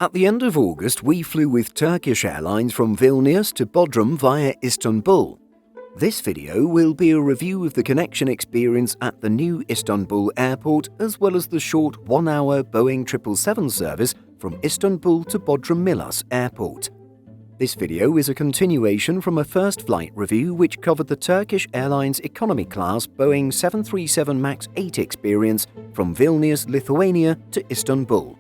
At the end of August, we flew with Turkish Airlines from Vilnius to Bodrum via Istanbul. This video will be a review of the connection experience at the new Istanbul airport, as well as the short 1-hour Boeing 777 service from Istanbul to Bodrum Milas Airport. This video is a continuation from a first flight review which covered the Turkish Airlines economy class Boeing 737 MAX 8 experience from Vilnius, Lithuania to Istanbul.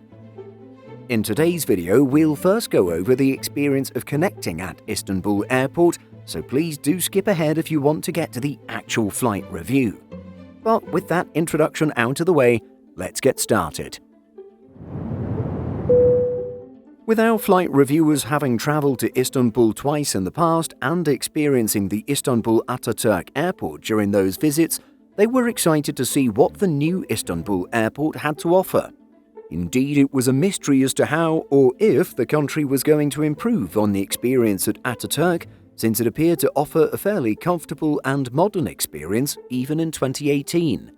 In today's video, we'll first go over the experience of connecting at Istanbul Airport, so please do skip ahead if you want to get to the actual flight review. But with that introduction out of the way, let's get started. With our flight reviewers having travelled to Istanbul twice in the past and experiencing the Istanbul Ataturk Airport during those visits, they were excited to see what the new Istanbul Airport had to offer. Indeed, it was a mystery as to how or if the country was going to improve on the experience at Ataturk, since it appeared to offer a fairly comfortable and modern experience even in 2018.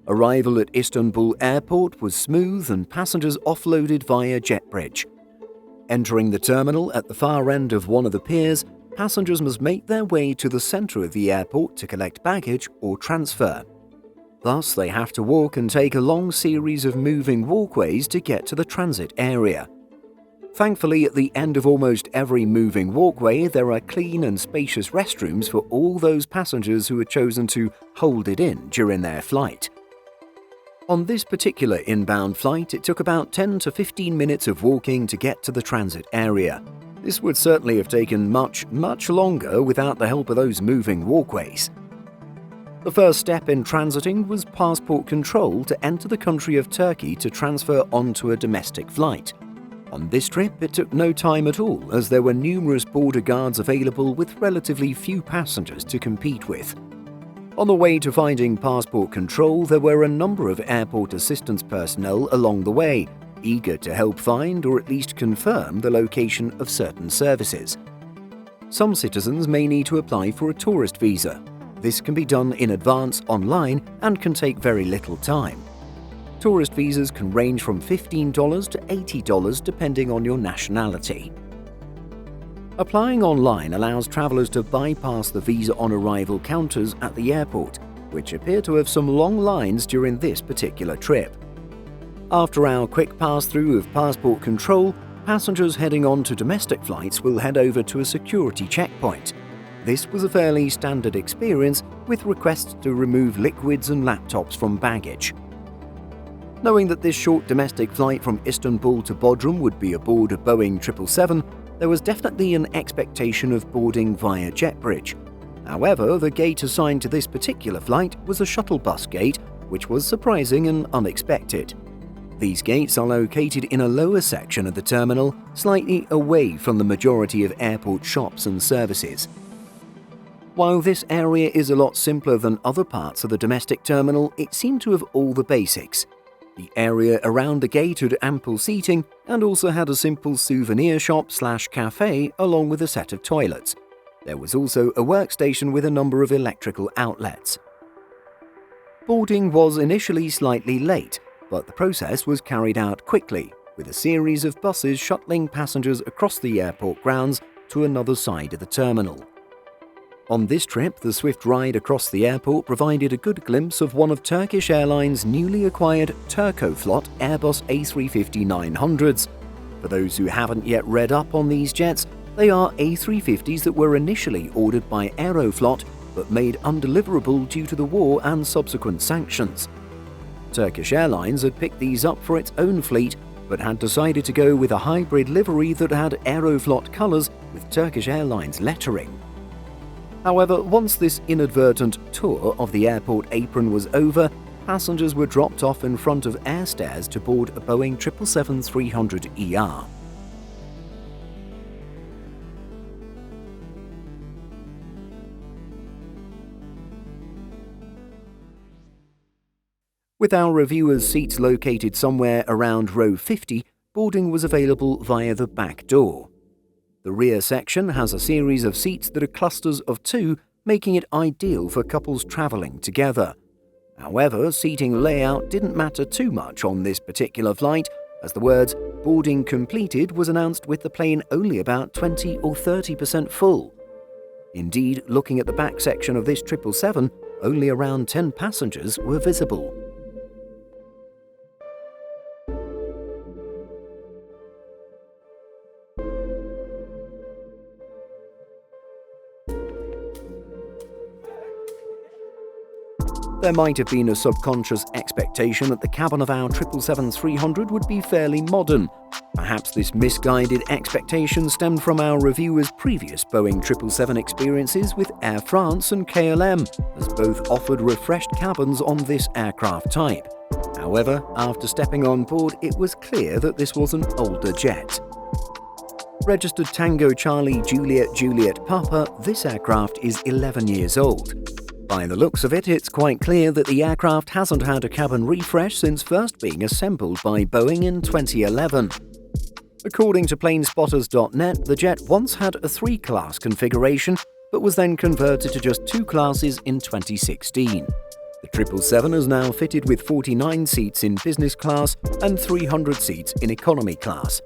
Arrival at Istanbul Airport was smooth and passengers offloaded via jet bridge. Entering the terminal at the far end of one of the piers, passengers must make their way to the centre of the airport to collect baggage or transfer. Thus, they have to walk and take a long series of moving walkways to get to the transit area. Thankfully, at the end of almost every moving walkway, there are clean and spacious restrooms for all those passengers who have chosen to hold it in during their flight. On this particular inbound flight, it took about 10 to 15 minutes of walking to get to the transit area. This would certainly have taken much longer without the help of those moving walkways. The first step in transiting was passport control to enter the country of Turkey to transfer onto a domestic flight. On this trip, it took no time at all, as there were numerous border guards available with relatively few passengers to compete with. On the way to finding passport control, there were a number of airport assistance personnel along the way, eager to help find or at least confirm the location of certain services. Some citizens may need to apply for a tourist visa. This can be done in advance online and can take very little time. Tourist visas can range from $15 to $80 depending on your nationality. Applying online allows travellers to bypass the visa on arrival counters at the airport, which appear to have some long lines during this particular trip. After our quick pass-through of passport control, passengers heading on to domestic flights will head over to a security checkpoint. This was a fairly standard experience, with requests to remove liquids and laptops from baggage. Knowing that this short domestic flight from Istanbul to Bodrum would be aboard a Boeing 777, there was definitely an expectation of boarding via jet bridge. However, the gate assigned to this particular flight was a shuttle bus gate, which was surprising and unexpected. These gates are located in a lower section of the terminal, slightly away from the majority of airport shops and services. While this area is a lot simpler than other parts of the domestic terminal, it seemed to have all the basics. The area around the gate had ample seating and also had a simple souvenir shop/cafe along with a set of toilets. There was also a workstation with a number of electrical outlets. Boarding was initially slightly late, but the process was carried out quickly, with a series of buses shuttling passengers across the airport grounds to another side of the terminal. On this trip, the swift ride across the airport provided a good glimpse of one of Turkish Airlines' newly acquired Turkoflot Airbus A350-900s. For those who haven't yet read up on these jets, they are A350s that were initially ordered by Aeroflot but made undeliverable due to the war and subsequent sanctions. Turkish Airlines had picked these up for its own fleet, but had decided to go with a hybrid livery that had Aeroflot colours with Turkish Airlines lettering. However, once this inadvertent tour of the airport apron was over, passengers were dropped off in front of air stairs to board a Boeing 777-300ER. With our reviewers' seats located somewhere around row 50, boarding was available via the back door. The rear section has a series of seats that are clusters of 2, making it ideal for couples travelling together. However, seating layout didn't matter too much on this particular flight, as the words "boarding completed" was announced with the plane only about 20 or 30% full. Indeed, looking at the back section of this 777, only around 10 passengers were visible. There might have been a subconscious expectation that the cabin of our 777-300 would be fairly modern. Perhaps this misguided expectation stemmed from our reviewers' previous Boeing 777 experiences with Air France and KLM, as both offered refreshed cabins on this aircraft type. However, after stepping on board, it was clear that this was an older jet. Registered Tango Charlie Juliet Juliet Papa, this aircraft is 11 years old. By the looks of it, it's quite clear that the aircraft hasn't had a cabin refresh since first being assembled by Boeing in 2011. According to Planespotters.net, the jet once had a 3-class configuration, but was then converted to just 2 classes in 2016. The 777 is now fitted with 49 seats in business class and 300 seats in economy class.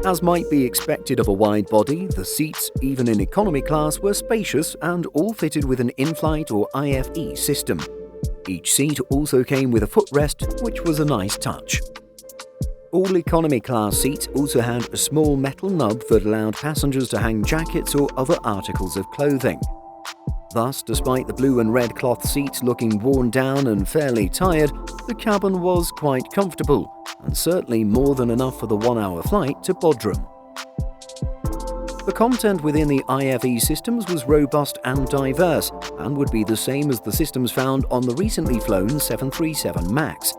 As might be expected of a wide-body, the seats, even in economy class, were spacious and all fitted with an in-flight or IFE system. Each seat also came with a footrest, which was a nice touch. All economy class seats also had a small metal nub that allowed passengers to hang jackets or other articles of clothing. Thus, despite the blue and red cloth seats looking worn down and fairly tired, the cabin was quite comfortable, and certainly more than enough for the 1-hour flight to Bodrum. The content within the IFE systems was robust and diverse, and would be the same as the systems found on the recently flown 737 MAX.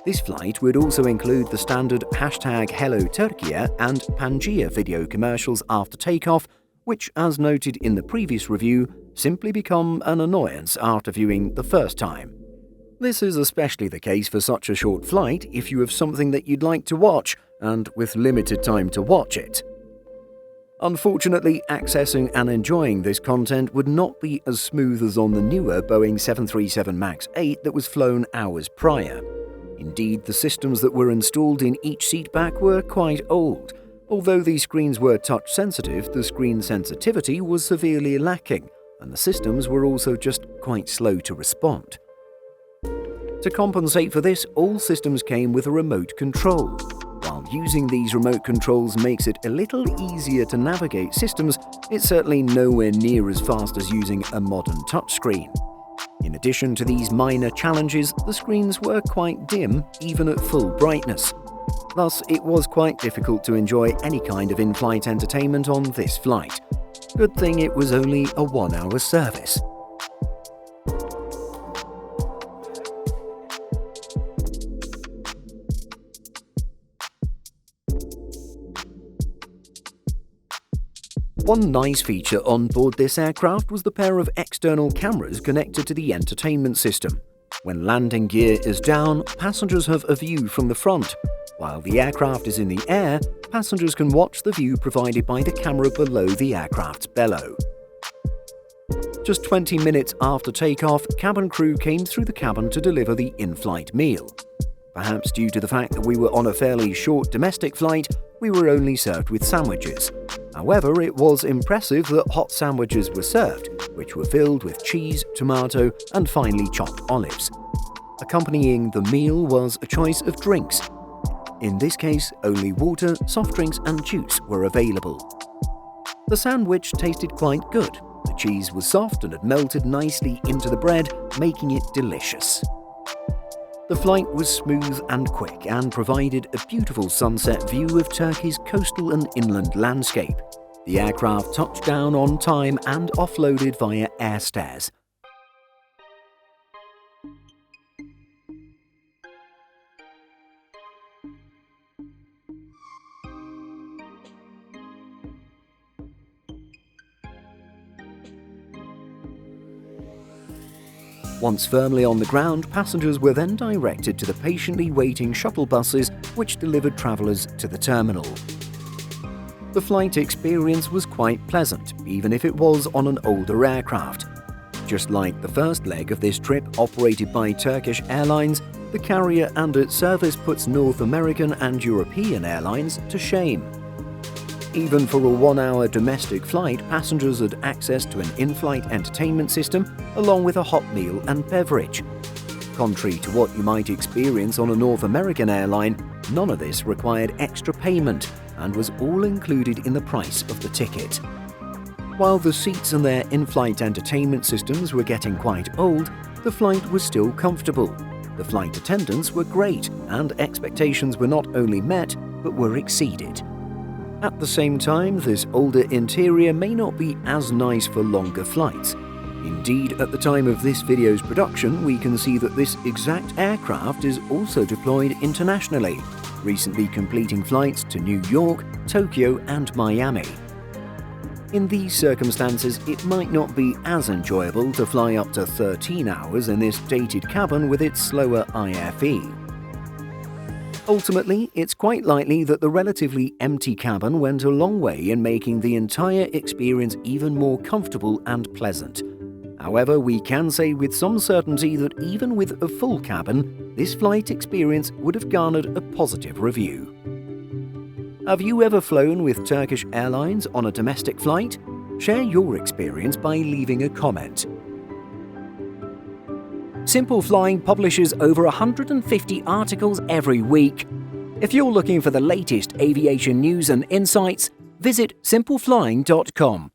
This flight would also include the standard #Hello Turkey and Pangaea video commercials after takeoff, which, as noted in the previous review, simply become an annoyance after viewing the first time. This is especially the case for such a short flight if you have something that you'd like to watch, and with limited time to watch it. Unfortunately, accessing and enjoying this content would not be as smooth as on the newer Boeing 737 MAX 8 that was flown hours prior. Indeed, the systems that were installed in each seatback were quite old. Although these screens were touch-sensitive, the screen sensitivity was severely lacking, and the systems were also just quite slow to respond. To compensate for this, all systems came with a remote control. While using these remote controls makes it a little easier to navigate systems, it's certainly nowhere near as fast as using a modern touchscreen. In addition to these minor challenges, the screens were quite dim, even at full brightness. Thus, it was quite difficult to enjoy any kind of in-flight entertainment on this flight. Good thing it was only a 1-hour service. One nice feature on board this aircraft was the pair of external cameras connected to the entertainment system. When landing gear is down, passengers have a view from the front. While the aircraft is in the air, passengers can watch the view provided by the camera below the aircraft's bellow. Just 20 minutes after takeoff, cabin crew came through the cabin to deliver the in-flight meal. Perhaps due to the fact that we were on a fairly short domestic flight, we were only served with sandwiches. However, it was impressive that hot sandwiches were served, which were filled with cheese, tomato, and finely chopped olives. Accompanying the meal was a choice of drinks. In this case, only water, soft drinks, and juice were available. The sandwich tasted quite good. The cheese was soft and had melted nicely into the bread, making it delicious. The flight was smooth and quick and provided a beautiful sunset view of Turkey's coastal and inland landscape. The aircraft touched down on time and offloaded via air stairs. Once firmly on the ground, passengers were then directed to the patiently waiting shuttle buses which delivered travellers to the terminal. The flight experience was quite pleasant, even if it was on an older aircraft. Just like the first leg of this trip operated by Turkish Airlines, The carrier and its service puts North American and European airlines to shame. Even for a 1-hour domestic flight, passengers had access to an in-flight entertainment system along with a hot meal and beverage. Contrary to what you might experience on a North American airline, none of this required extra payment and was all included in the price of the ticket. While the seats and their in-flight entertainment systems were getting quite old, the flight was still comfortable. The flight attendants were great, and expectations were not only met, but were exceeded. At the same time, this older interior may not be as nice for longer flights. Indeed, at the time of this video's production, we can see that this exact aircraft is also deployed internationally, recently completing flights to New York, Tokyo, and Miami. In these circumstances, it might not be as enjoyable to fly up to 13 hours in this dated cabin with its slower IFE. Ultimately, it's quite likely that the relatively empty cabin went a long way in making the entire experience even more comfortable and pleasant. However, we can say with some certainty that even with a full cabin, this flight experience would have garnered a positive review. Have you ever flown with Turkish Airlines on a domestic flight? Share your experience by leaving a comment. Simple Flying publishes over 150 articles every week. If you're looking for the latest aviation news and insights, visit simpleflying.com.